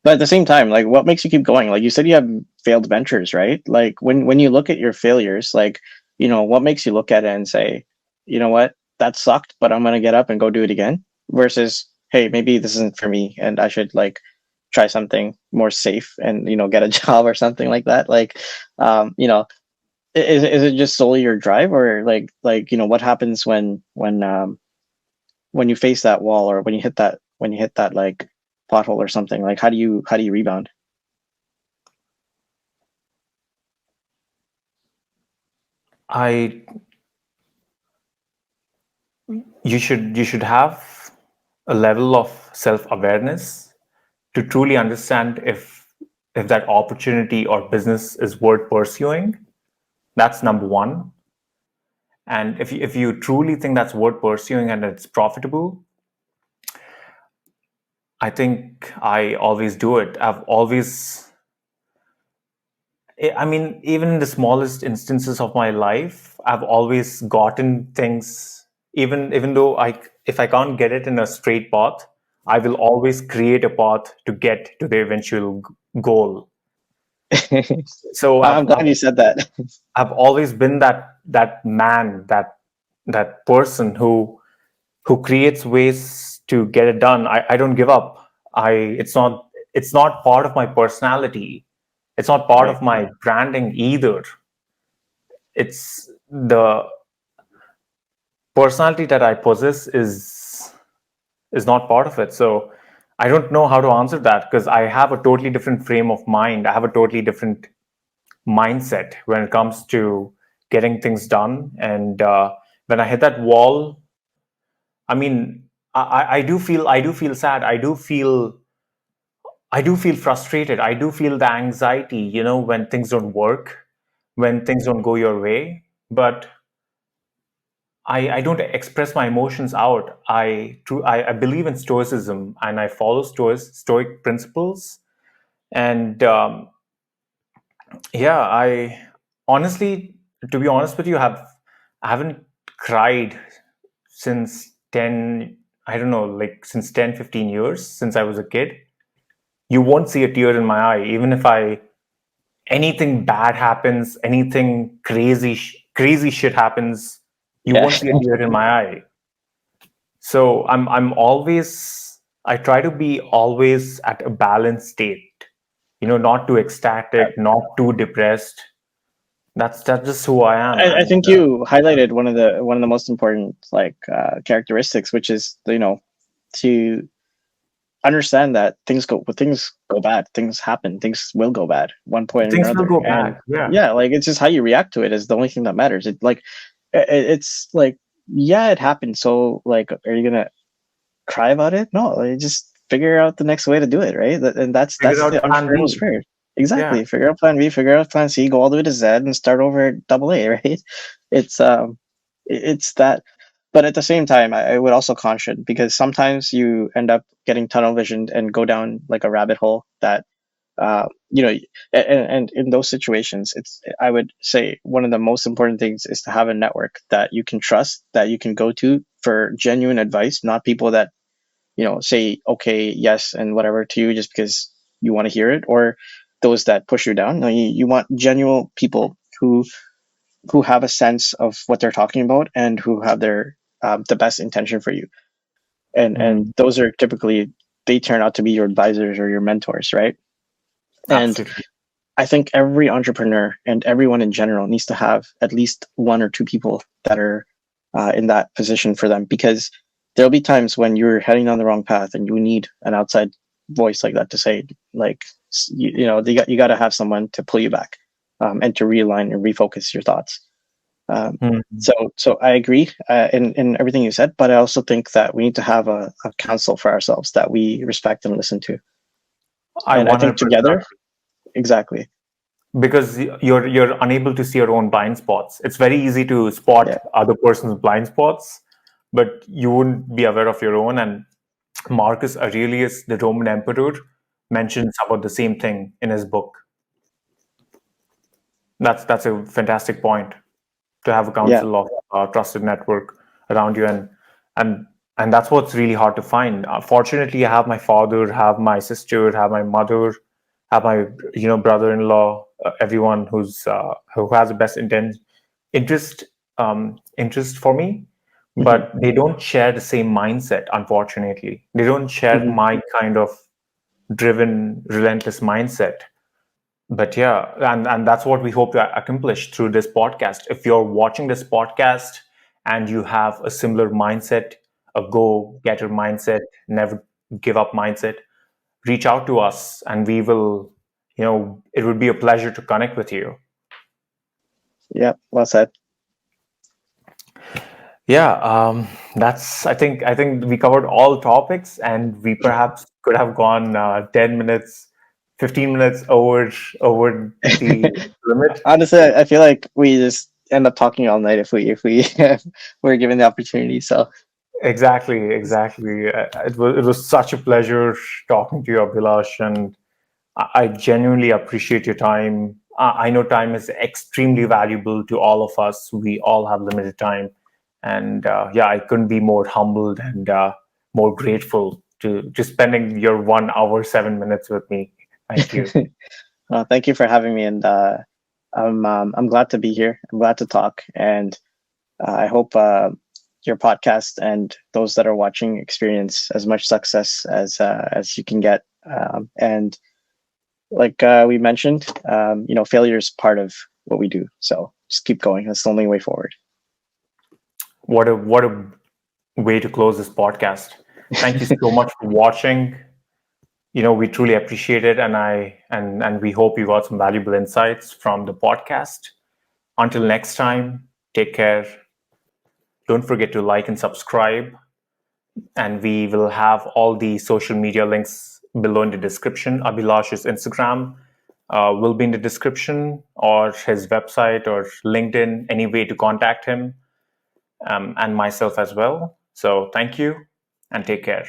But at the same time, like, what makes you keep going? Like you said, you have failed ventures, right? Like when you look at your failures, like, what makes you look at it and say, you know what, that sucked, but I'm gonna get up and go do it again. Versus, hey, maybe this isn't for me, and I should like try something more safe and get a job or something like that. Like, um, you know, is it just solely your drive, or what happens when you face that wall, or when you hit that like pothole or something? Like, how do you rebound? I you should have a level of self-awareness to truly understand if that opportunity or business is worth pursuing. That's number one. And if you truly think that's worth pursuing and it's profitable, I think I always do it. I mean, even in the smallest instances of my life, I've always gotten things, even though if I can't get it in a straight path, I will always create a path to get to the eventual goal. So I'm glad you said that. I've always been that man, that person who creates ways to get it done. I don't give up. It's not part of my personality. It's not part Right. of my branding either. It's the personality that I possess is not part of it. So I don't know how to answer that because I have a totally different frame of mind. I have a totally different mindset when it comes to getting things done. And when I hit that wall, I mean, I do feel sad. I do feel frustrated. I do feel the anxiety, when things don't work, when things don't go your way. But I don't express my emotions out. I believe in stoicism and I follow stoic principles. And yeah, I honestly, to be honest with you, I haven't cried since 10, I don't know, like since 10, 15 years, since I was a kid. You won't see a tear in my eye, even if anything bad happens, anything crazy shit happens, you Yeah. won't see a tear in my eye. So I'm always I try to be always at a balanced state, not too ecstatic, not too depressed. That's just who I am. I And think you highlighted one of the most important like characteristics, which is to understand that things go bad, things happen, things will go bad one point or things will another. go And bad. Yeah. yeah, like it's just how you react to it is the only thing that matters. It's like, yeah, it happened, so like, are you gonna cry about it? No, like, just figure out the next way to do it, right? And that's Figure that's the out plan entrepreneurial B. spirit. Yeah. Exactly. Figure out plan B, figure out plan C, go all the way to Z, and start over at double A, right? It's it's that. But at the same time, I would also caution, because sometimes you end up getting tunnel visioned and go down like a rabbit hole that uh, you know, and in those situations, I would say one of the most important things is to have a network that you can trust, that you can go to for genuine advice, not people that say okay, yes, and whatever to you just because you want to hear it, or those that push you down. No, you want genuine people who have a sense of what they're talking about and who have the best intention for you. And Mm, those are typically, they turn out to be your advisors or your mentors, right? And absolutely. I think every entrepreneur and everyone in general needs to have at least one or two people that are in that position for them, because there'll be times when you're heading down the wrong path and you need an outside voice like that to say, like, you got to have someone to pull you back, and to realign and refocus your thoughts. Um, Mm. so I agree in everything you said, but I also think that we need to have a counsel for ourselves that we respect and listen to. I And I think 100% together, agree. exactly. Because you're unable to see your own blind spots. It's very easy to Yeah. spot other person's blind spots, but you wouldn't be aware of your own. And Marcus Aurelius, the Roman emperor, mentions about the same thing in his book. That's a fantastic point, to have a Yeah. council of trusted network around you. And And that's what's really hard to find. Fortunately, I have my father, have my sister, have my mother, have my brother-in-law, everyone who has the best interest interest for me, Hmm. but they don't share the same mindset. Unfortunately, they don't share Hmm. my kind of driven, relentless mindset. But yeah, and that's what we hope to accomplish through this podcast. If you're watching this podcast and you have a similar mindset, a go-getter mindset, never give up mindset, reach out to us and we will, it would be a pleasure to connect with you. Yeah, well said. Yeah, I think we covered all topics, and we perhaps could have gone 10 minutes, 15 minutes over the limit. Honestly, I feel like we just end up talking all night if we were given the opportunity. So Exactly. It was such a pleasure talking to you, Abhilash, and I genuinely appreciate your time. I know time is extremely valuable to all of us. We all have limited time, and yeah, I couldn't be more humbled and more grateful to spending your 1 hour 7 minutes with me. Thank you. thank you for having me, and I'm glad to be here. I'm glad to talk, and I hope your podcast and those that are watching experience as much success as you can get. And like we mentioned, failure is part of what we do. So just keep going. That's the only way forward. What a way to close this podcast. Thank you so much for watching. We truly appreciate it, and we hope you got some valuable insights from the podcast. Until next time, take care. Don't forget to like and subscribe, and we will have all the social media links below in the description. Abhilash's Instagram will be in the description, or his website, or LinkedIn, any way to contact him, and myself as well. So thank you and take care.